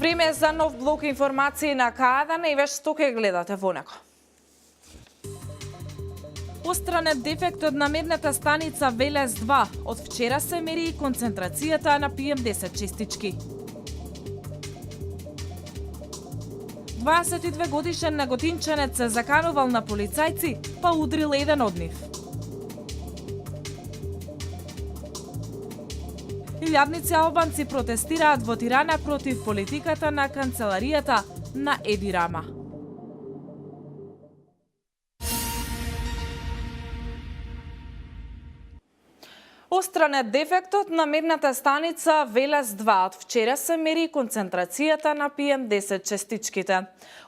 Време за нов блок информации на К1 и веќе што ќе гледате во него. Остранет дефектот на мерната станица Велес 2. Од вчера се мери и концентрацијата на PM10 честички. 22 годишен неготинчанец се заканувал на полицајци, па удрил еден од нив. Илјадници албанци протестираат во Тирана против политиката на канцеларијата на Еди Рама. Остранет дефектот на мерната станица Велес 2. Од вчера се мери концентрацијата на PM10 честичките.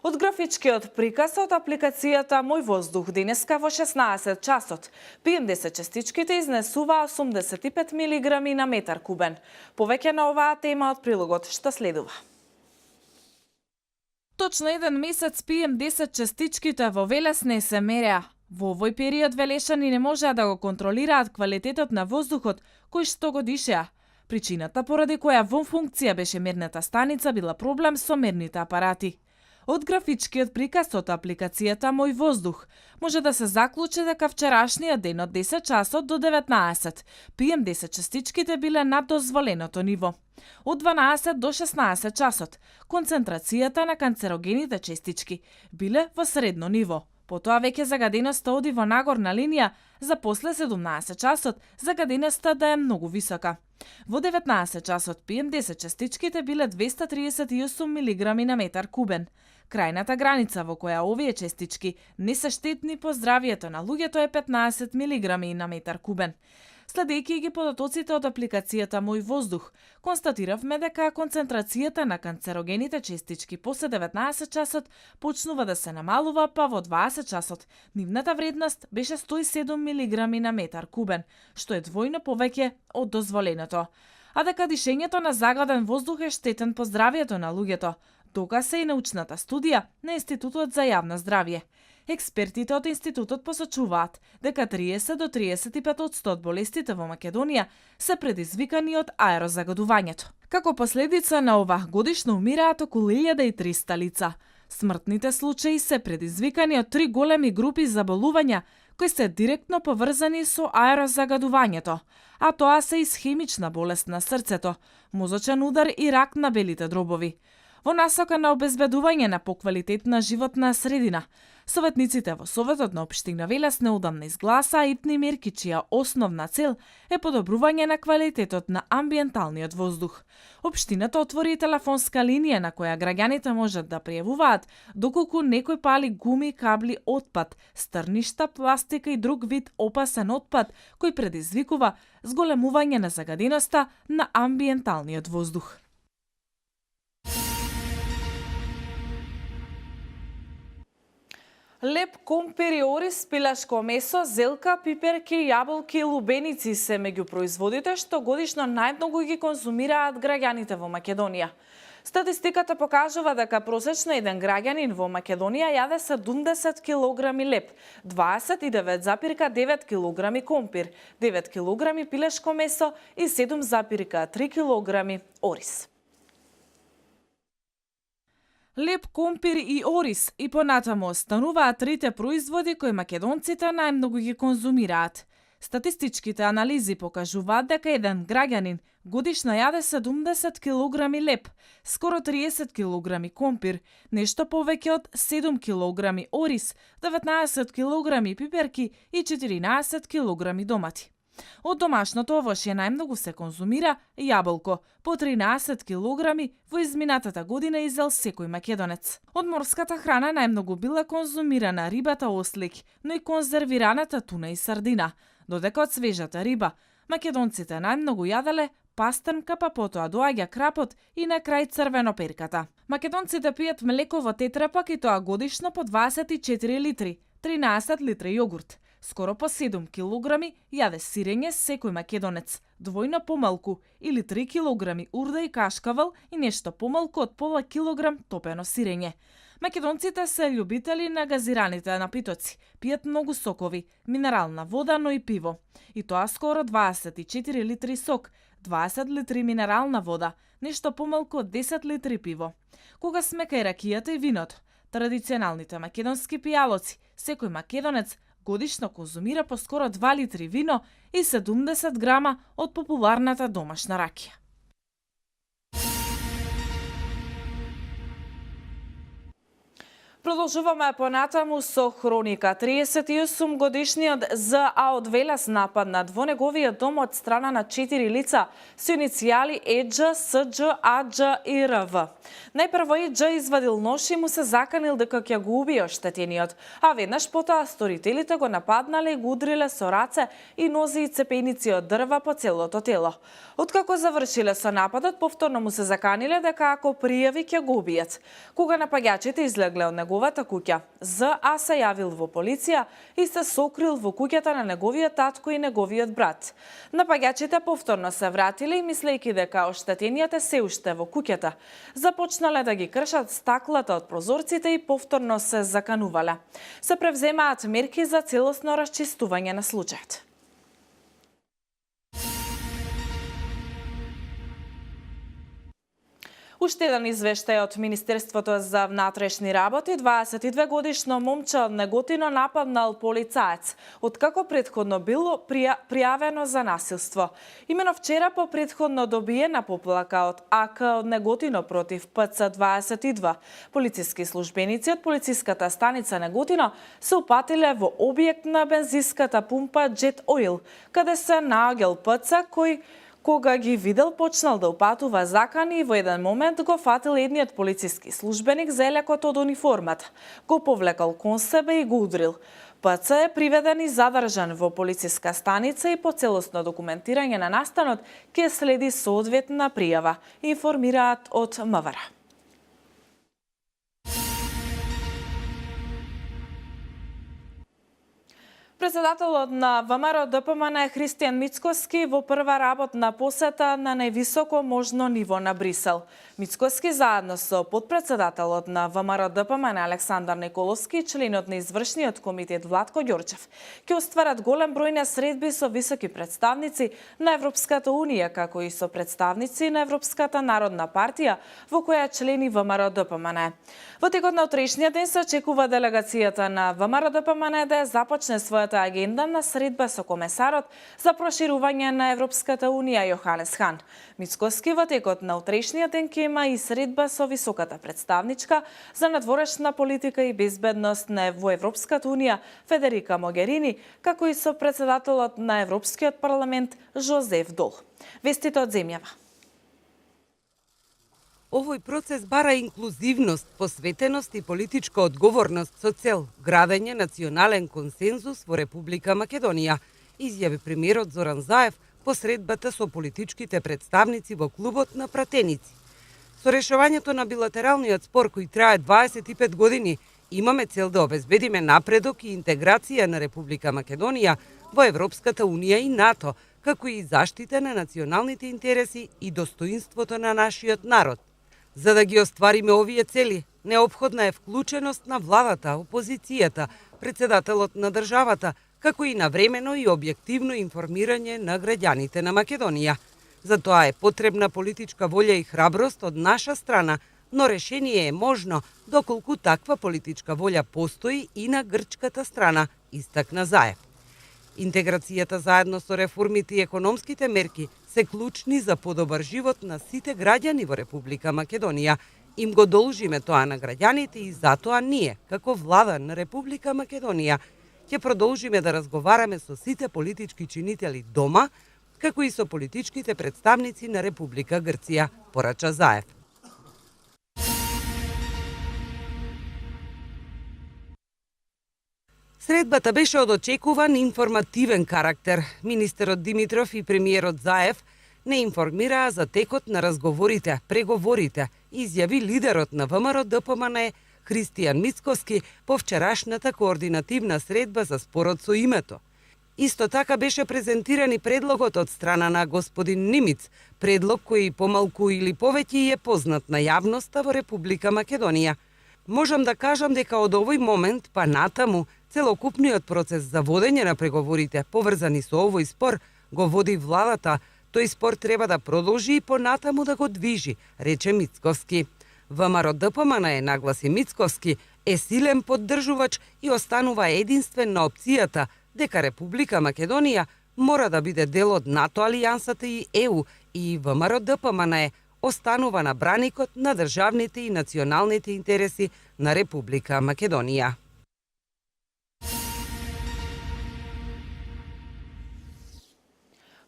Од графичкиот приказ од апликацијата Мој воздух денеска во 16 часот, PM10 честичките изнесуваа 85 милиграми на метар кубен. Повеќе на оваа тема од прилогот што следува. Точно еден месец PM10 честичките во Велес не се мереа. Во овој период велешани не можеа да го контролираат квалитетот на воздухот кој што го дишеа. Причината поради која во функција беше мерната станица била проблем со мерните апарати. Од графичкиот приказ од апликацијата Мој воздух може да се заклучи дека вчерашниот ден од 10 часот до 19 PM10 честичките биле над дозволеното ниво. Од 12 до 16 часот концентрацијата на канцерогените честички биле во средно ниво. Потоа веќе загаденоста оди во нагорна линија, за после 17 часот загаденоста да е многу висока. Во 19 часот PM10 честичките биле 238 милиграми на метар кубен. Крајната граница во која овие честички не се штетни по здравието на луѓето е 15 милиграми на метар кубен. Следејќи ги податоците од апликацијата Мој воздух, констатиравме дека концентрацијата на канцерогените честички после 19 часот почнува да се намалува, па во 20 часот нивната вредност беше 107 милиграми на метар кубен, што е двојно повеќе од дозволеното. А дека дишењето на загаден воздух е штетен по здравието на луѓето, докаже и научната студија на Институтот за јавно здравје. Експертите од институтот посочуваат дека 30 до 35% од болестите во Македонија се предизвикани од аерозагадувањето. Како последица на ова, годишно умираат околу 1300 лица. Смртните случаи се предизвикани од 3 големи групи заболувања кои се директно поврзани со аерозагадувањето, а тоа се исхемична болест на срцето, мозочен удар и рак на белите дробови. Во насока на обезбедување на поквалитетна животна средина, советниците во Советот на општина Велес неодамна изгласаа итни мерки чија основна цел е подобрување на квалитетот на амбиенталниот воздух. Општината отвори телефонска линија на која граѓаните можат да пријавуваат доколку некој пали гуми, кабли, отпад, стрништа, пластика и друг вид опасен отпад кој предизвикува зголемување на загаденоста на амбиенталниот воздух. Леп, компир и орис, пилешко месо, зелка, пиперки, јаболки и лубеници се меѓу производите што годишно најмногу ги конзумираат граѓаните во Македонија. Статистиката покажува дека просечно еден граѓанин во Македонија јаде 70 килограми леп, 29,9 килограми компир, 9 килограми пилешко месо и 7,3 килограми орис. Леп, компир и орис и понатаму остануваат трите производи кои македонците најмногу ги конзумираат. Статистичките анализи покажуваат дека еден граѓанин годишно јаде 70 килограми леп, скоро 30 килограми компир, нешто повеќе од 7 килограми орис, 19 килограми пиперки и 14 килограми домати. Од домашното овошје најмногу се конзумира јаболко, по 13 килограми во изминатата година изел секој македонец. Од морската храна најмногу била конзумирана рибата ослик, но и конзервираната туна и сардина, додека од свежата риба македонците најмногу јаделе пастрнка, па потоа доаѓа крапот и на крај црвеноперката. Македонците пијат млеко во тетрапак и тоа годишно по 24 литри, 13 литри јогурт. Скоро по 7 килограми јаде сирење секој македонец, двојно помалку или 3 килограми урда и кашкавал и нешто помалку од пола килограм топено сирење. Македонците се љубители на газираните напитоци, пијат многу сокови, минерална вода, но и пиво. И тоа скоро 24 литри сок, 20 литри минерална вода, нешто помалку од 10 литри пиво. Кога смека и ракијата и виното, традиционалните македонски пијалоци, секој македонец годишно конзумира по скоро 2 литри вино и 70 грама од популарната домашна ракија. Продолжуваме понатаму со хроника. 38 годишниот ЗА од Велес нападнат во неговиот дом од страна на 4 лица со иницијали ЕДЖ, СДЖ, АДЖ и РВ. Најпрво ЕДЖ извадил нож и му се заканил дека ќе го убие оштетениот, а веднаш потоа сторителите го нападнале и го удриле со раце и нози и цепеници од дрва по целото тело. Откако завршиле со нападот, повторно му се заканиле дека ако пријави ќе го убијат. Кога напаѓачите излегле од неговата куќа, ЗА се јавил во полиција и се сокрил во куќата на неговиот татко и неговиот брат. Напаѓачите повторно се вратиле и мислејќи дека оштетениот е се уште во куќата, започнале да ги кршат стаклата од прозорците и повторно се заканувале. Се превземаат мерки за целосно расчистување на случајот. Уште еден извештај од Министерството за внатрешни работи. 22 годишно момче од Неготино нападнал полицаец, откако претходно било пријавено за насилство. Имено вчера по претходно добиена поплака од АК од Неготино против ПЦ-22. Полициски службеници од полициската станица Неготино се упатиле во објект на бензинската пумпа Jet Oil, каде се наоѓал ПЦ кој кога ги видел, почнал да упатува закани и во еден момент го фатил едниот полициски службеник за елекот од униформата. Го повлекал кон себе и го удрил. ПЦ е приведен и задржан во полициска станица и по целосно документирање на настанот ќе следи соодветна пријава, информираат од МВР. Председателот на ВМРО-ДПМН Христијан Мицкоски во прва работна посета на највисоко можно ниво на Брисел. Мицкоски заедно со подпредседателот на ВМРО-ДПМН Александар Николовски и членот на извршниот комитет Владко Ѓорчев ќе остварат голем број на средби со високи представници на Европската Унија, како и со представници на Европската народна партија, во која члени ВМРО-ДПМН. Во текот на утрешниот ден се очекува делегацијата на ВМРО-ДПМН да започне својата агенда на средба со комесарот за проширување на Европската Унија Јоханес Хан. Мицкоски во текот на утрешниот ден ќе има и средба со високата представничка за надворешна политика и безбедност во Европската Унија Федерика Могерини, како и со председателот на Европскиот парламент Жозеф Дол. Вестите од земјава. Овој процес бара инклузивност, посветеност и политичка одговорност со цел градење национален консензус во Република Македонија, изјави премиерот Зоран Заев по средбата со политичките представници во клубот на пратеници. Со решавањето на билатералниот спор кој трае 25 години, имаме цел да обезбедиме напредок и интеграција на Република Македонија во Европската Унија и НАТО, како и заштита на националните интереси и достоинството на нашиот народ. За да ги оствариме овие цели, неопходна е вклученост на владата, опозицијата, председателот на државата, како и навремено и објективно информирање на граѓаните на Македонија. За тоа е потребна политичка волја и храброст од наша страна, но решение е можно доколку таква политичка волја постои и на грчката страна, истакна Заев. Интеграцијата заедно со реформите и економските мерки се клучни за подобар живот на сите граѓани во Република Македонија. Им го должиме тоа на граѓаните и затоа ние, како влада на Република Македонија, ќе продолжиме да разговараме со сите политички чинители дома, како и со политичките представници на Република Грција, порача Заев. Средбата беше од очекуван информативен карактер. Министерот Димитров и премиерот Заев не информираа за текот на разговорите, преговорите, изјави лидерот на ВМРО-ДПМН Христијан Мицкоски по вчерашната координативна средба за спорот со името. Исто така беше презентиран и предлогот од страна на господин Нимиц, предлог кој помалку или повеќе е познат на јавноста во Република Македонија. Можам да кажам дека од овој момент па натаму целокупниот процес за водење на преговорите поврзани со овој спор го води владата, Тој спор треба да продолжи и понатаму да го движи, рече Мицковски. ВМРО ДПМН нагласи Мицковски, е силен поддржувач и останува единствен на опцијата дека Република Македонија мора да биде дел од НАТО алијансата и ЕУ и ВМРО ДПМН останува на браникот на државните и националните интереси на Република Македонија.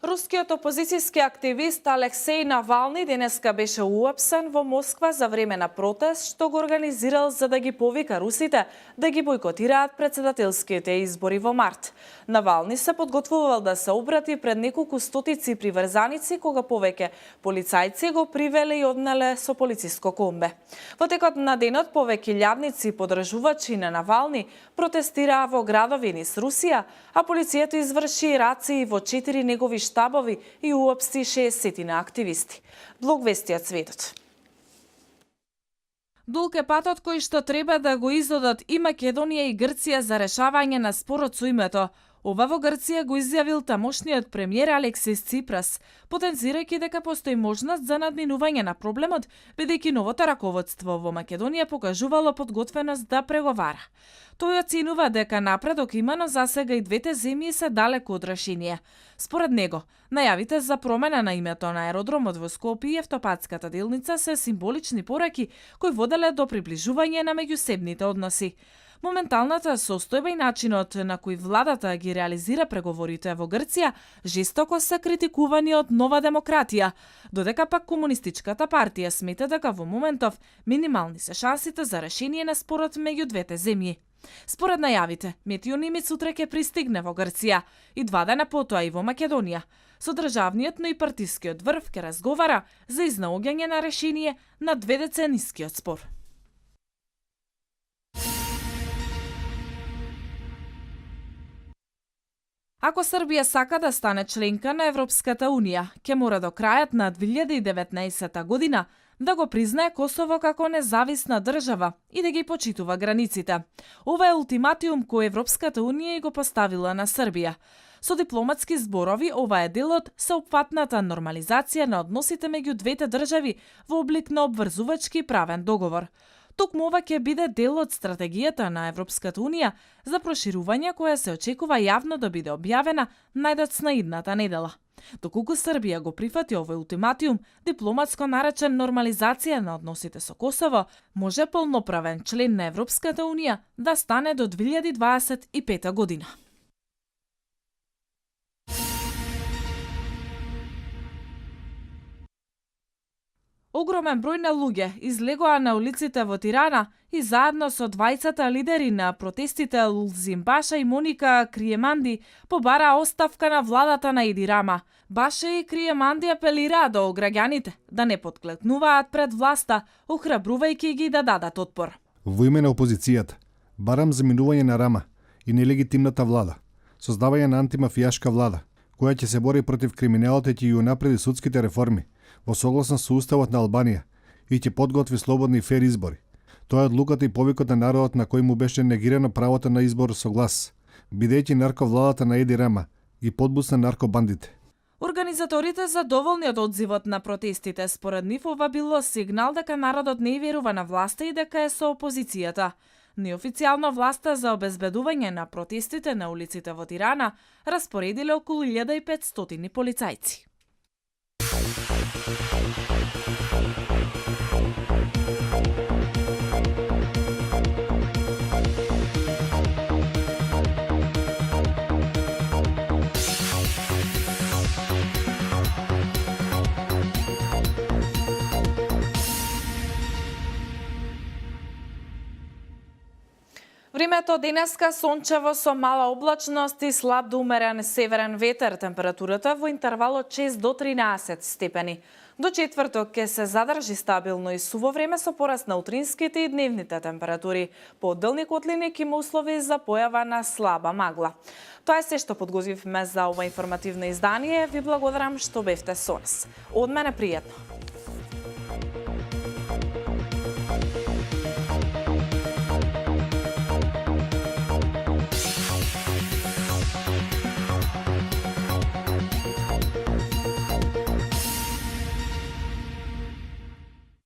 Рускиот опозицијски активист Алексеј Навални денеска беше уапсен во Москва за време на протест што го организирал за да ги повика русите да ги бойкотираат председателските избори во март. Навални се подготвувал да се обрати пред неколку стотици приврзаници кога повеќе полицајци го привеле и однеле со полициско комбе. Во текот на денот повеќе илјадници подржувачи на Навални протестираа во градови низ Русија, а полицијата изврши рации во 4 негови штабови и уапсти 60 на активисти. Блог вестија Цветот. Долг е патот кој што треба да го изодат и Македонија и Грција за решавање на спорот со името. Ова во Грција го изјавил тамошниот премиер Алексис Ципрас, потенцирајќи дека постои можност за надминување на проблемот, бидејќи новото раководство во Македонија покажувало подготвеност да преговара. Тој оценува дека напредок има, но засега и двете земји се далеку од решение. Според него, најавите за промена на името на аеродромот во Скопје и автопатската делница се символични пораки кои воделе до приближување на меѓусебните односи. Моменталната состојба и начинот на кој владата ги реализира преговорите во Грција жестоко се критикувани од Нова демократија, додека пак Комунистичката партија смета дека во моментов минимални се шансите за решение на спорот меѓу двете земји. Според најавите, Метио Нимиц утре ќе пристигне во Грција и 2 дена потоа и во Македонија. Со државниот, но и партискиот врв ќе разговара за изнаоѓање на решение на дведеценискиот спор. Ако Србија сака да стане членка на Европската Унија, ќе мора до крајот на 2019 година да го признае Косово како независна држава и да ги почитува границите. Ова е ултиматум кој Европската Унија го поставила на Србија. Со дипломатски зборови, ова е дел од сеопфатната нормализација на односите меѓу двете држави во облик на обврзувачки правен договор. Токму ова ќе биде дел од стратегијата на Европската Унија за проширување која се очекува јавно да биде објавена најдоцна идната недела. Доколку Србија го прифати овој ултиматум, дипломатско наречен нормализација на односите со Косово, може полноправен член на Европската Унија да стане до 2025 година. Огромен број на луѓе излегоа на улиците во Тирана и заедно со двајцата лидери на протестите Лулзим Баша и Моника Криеманди побараа оставка на владата на Еди Рама. Баша и Криеманди апелираа до граѓаните да не подклекнуваат пред власта, охрабрувајќи ги да дадат отпор. Во име на опозицијата, барам заминување на Рама и нелегитимната влада, создавање на антимафијашка влада, која ќе се бори против криминалот и ќе унапреди судските реформи, во согласност со Уставот на Албанија и ќе подготви слободни и фер избори. Тоа е одлуката и повикот на народот на кој му беше негирано правото на избор со глас, бидејќи нарковладата на Еди Рама ги подбусна наркобандите. Организаторите задоволни од одзивот на протестите, според нив ова било сигнал дека народот не верува на власта и дека е со опозицијата. Неофицијално власта за обезбедување на протестите на улиците во Тирана распоредиле околу 1500 полицајци. Времето денеска сончево со мала облачност и слаб до умерен северен ветер, температурата во интервал од 6 до 13 степени. До четврток ќе се задржи стабилно и суво време со пораст на утринските и дневните температури. По одделни котлини ќе има услови за појава на слаба магла. Тоа е се што подготвивме за ова информативно издание. Ви благодарам што бевте со нас. Од мене пријатно.